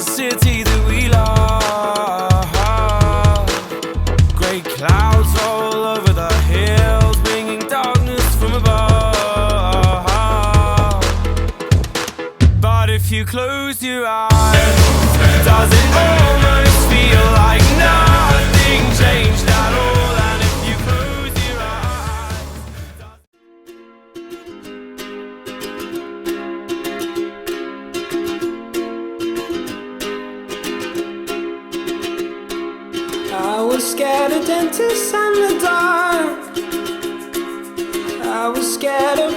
the city that we love. Grey clouds all over the hills, bringing darkness from above. But if you close your eyes, does it almost feel like nothing changed at all? And if you close your eyes, I was scared of dentists and the dark. I was scared of